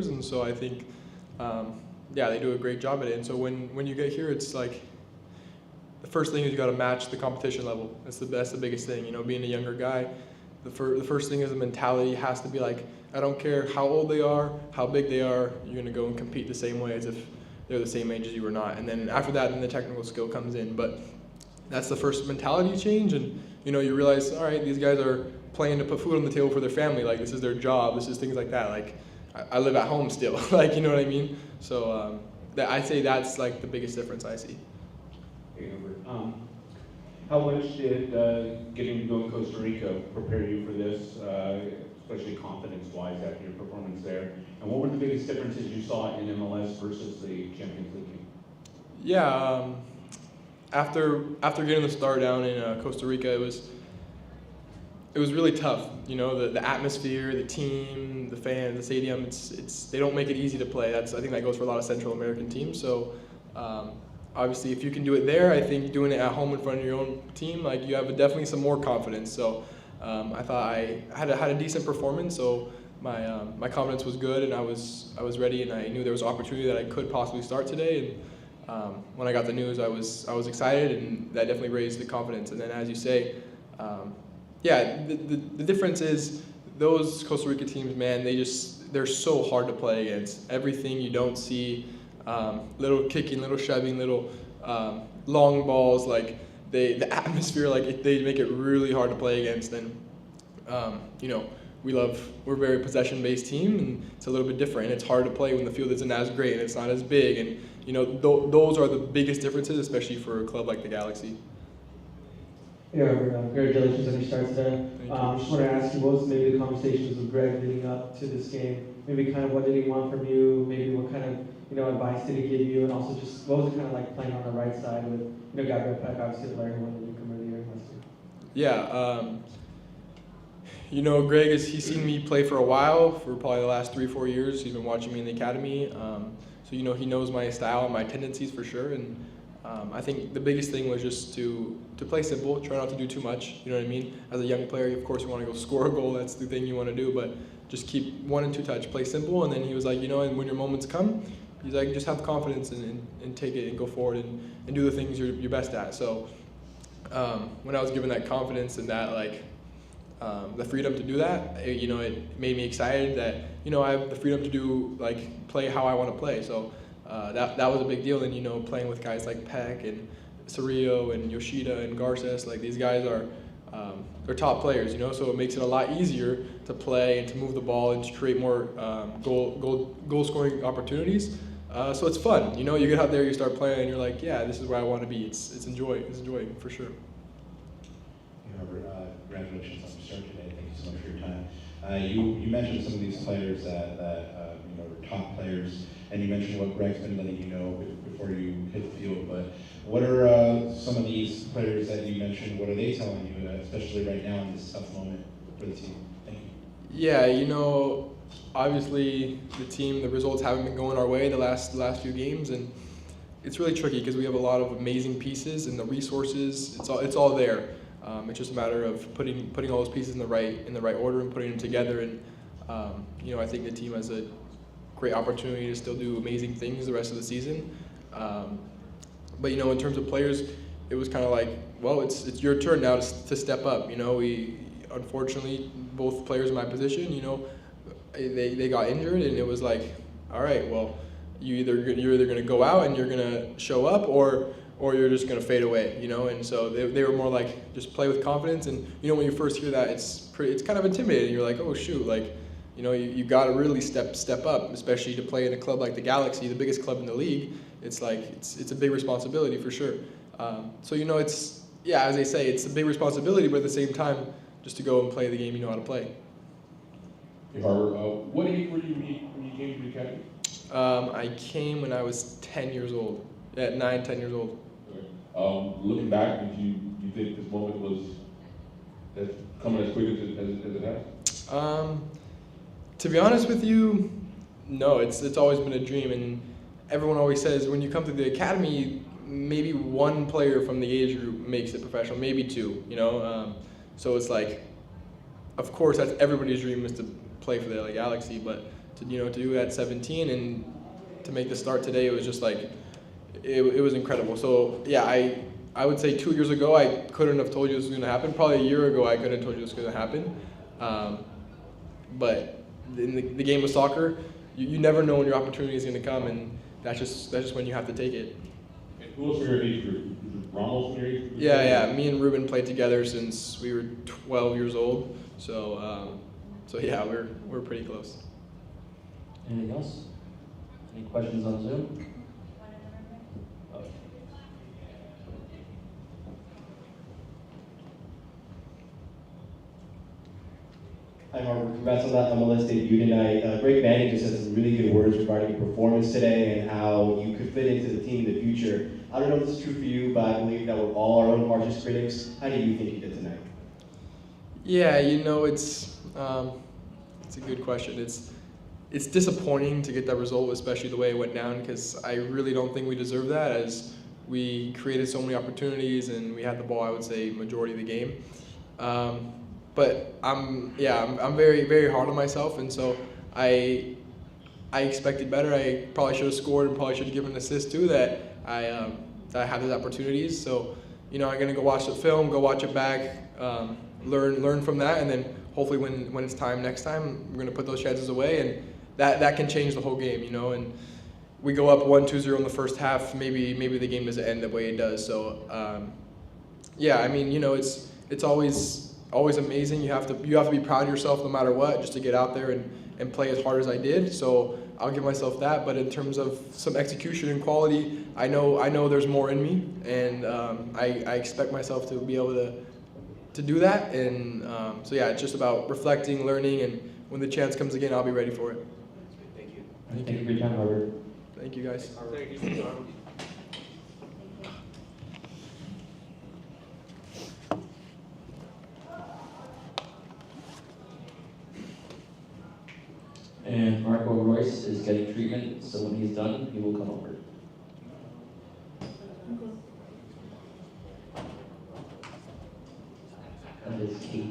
and so I think, yeah, they do a great job at it. And so when you get here, it's like the first thing is you got to match the competition level. That's the biggest thing. You know, being a younger guy, the first thing is the mentality has to be like, I don't care how old they are, how big they are, you're gonna go and compete the same way as if they're the same age as you or not. And then after that, then the technical skill comes in. But that's the first mentality change, and you know, you realize, all right, these guys are playing to put food on the table for their family. Like, this is their job. This is things like that. Like, I live at home still. Like, you know what I mean? So that I say that's like the biggest difference I see. Hey, how much did getting to go in Costa Rica prepare you for this, especially confidence-wise after your performance there? And what were the biggest differences you saw in MLS versus the Champions League game? Yeah, after getting the start down in Costa Rica, it was really tough. You know, the atmosphere, the team, the fans, the stadium. It's they don't make it easy to play. I think that goes for a lot of Central American teams. So obviously, if you can do it there, I think doing it at home in front of your own team, like, you have definitely some more confidence. So I thought I had a decent performance. So my confidence was good, and I was ready, and I knew there was opportunity that I could possibly start today. And when I got the news, I was excited, and that definitely raised the confidence. And then, as you say, yeah, the difference is those Costa Rica teams, man, they're so hard to play against. Everything you don't see, little kicking, little shoving, little long balls, like the atmosphere, like they make it really hard to play against. And you know, we're a very possession-based team, and it's a little bit different. It's hard to play when the field isn't as great and it's not as big, and you know, those are the biggest differences, especially for a club like the Galaxy. Yeah, congratulations on your start today. Just want to ask you, what was maybe the conversations with Greg leading up to this game? Maybe kind of what did he want from you? Maybe what kind of advice did he give you? And also just what was it kind of like playing on the right side with Gabriel Peck, obviously a player who won the newcomer of the year last year? Yeah, you know, Greg he's seen me play for a while, for probably the last 3-4 years. He's been watching me in the academy, so you know, he knows my style and my tendencies for sure. And I think the biggest thing was just to play simple, try not to do too much. You know what I mean? As a young player, of course, you want to go score a goal. That's the thing you want to do. But just keep 1 and 2 touch, play simple. And then he was like, you know, and when your moments come, he's like, just have confidence and take it and go forward and do the things you're best at. So when I was given that confidence and that, like, the freedom to do that, it made me excited that, you know, I have the freedom to do, like, play how I want to play. So that was a big deal. And, you know, playing with guys like Peck and Cerrillo and Yoshida and Garces, like, these guys are they're top players, you know, so it makes it a lot easier to play and to move the ball and to create more goal scoring opportunities. So it's fun, you know, you get out there, you start playing, and you're like, yeah, this is where I want to be. It's enjoying for sure. Robert, congratulations on your start today. Thank you so much for your time. You mentioned some of these players that are top players, and you mentioned what Greg's been letting you know before you hit the field. But what are some of these players that you mentioned? What are they telling you, especially right now in this tough moment for the team? Thank you. Yeah, you know, obviously the results haven't been going our way the last few games, and it's really tricky because we have a lot of amazing pieces and the resources. It's all there. It's just a matter of putting all those pieces in the right order and putting them together. And you know, I think the team has a great opportunity to still do amazing things the rest of the season. But you know, in terms of players, it was kind of like, well, it's your turn now to step up. You know, we unfortunately both players in my position, you know, they got injured, and it was like, all right, well, you're either going to go out and you're going to show up, or you're just going to fade away, you know. And so they were more like, just play with confidence. And you know, when you first hear that, it's kind of intimidating. You're like, oh shoot, like, you know, you got to really step up, especially to play in a club like the Galaxy, the biggest club in the league. It's like it's a big responsibility for sure. So you know, as they say, it's a big responsibility, but at the same time, just to go and play the game you know how to play. Hey, Harper, what age were you when you came to the academy? I came when I was 10 years old. At 9, 10 years old. Okay. Looking back, did you think this moment was coming as quick as it has? To be honest with you, no. It's always been a dream, and everyone always says when you come to the academy, maybe one player from the age group makes it professional, maybe 2. You know, so it's like, of course, that's everybody's dream is to play for the LA Galaxy, but to do it at 17 and to make the start today. It was just like it was incredible. So yeah, I would say 2 years ago I couldn't have told you this was going to happen. Probably a year ago I couldn't have told you this was going to happen. But in the game of soccer, you never know when your opportunity is going to come, and that's just when you have to take it. And who else were your age group? Was it Ramos in your age group? Yeah. Me and Ruben played together since we were 12 years old. So yeah, we're pretty close. Anything else? Any questions on Zoom? Oh. Hi, Mark. Congrats on that MLS debut tonight. Greg Manning just said some really good words regarding your performance today and how you could fit into the team in the future. I don't know if this is true for you, but I believe that we're all our own harshest critics. How do you think you did tonight? Yeah, it's a good question. It's disappointing to get that result, especially the way it went down, because I really don't think we deserve that, as we created so many opportunities and we had the ball, I would say, majority of the game. But I'm very, very hard on myself, and so I expected better. I probably should have scored and probably should have given an assist too, that I had those opportunities. So, I'm gonna go watch the film, go watch it back, learn from that, and then hopefully when it's time next time, we're gonna put those chances away, and that can change the whole game, and we go up 1-2-0 in the first half, maybe the game doesn't end the way it does. So it's always amazing. You have to be proud of yourself no matter what, just to get out there and play as hard as I did. So I'll give myself that. But in terms of some execution and quality, I know there's more in me, and I expect myself to be able to do that. And it's just about reflecting, learning, and when the chance comes again, I'll be ready for it. Thank you for your time, Robert. Thank you, guys. Thank you. And Marco Royce is getting treatment, so when he's done, he will come over. That is Kate.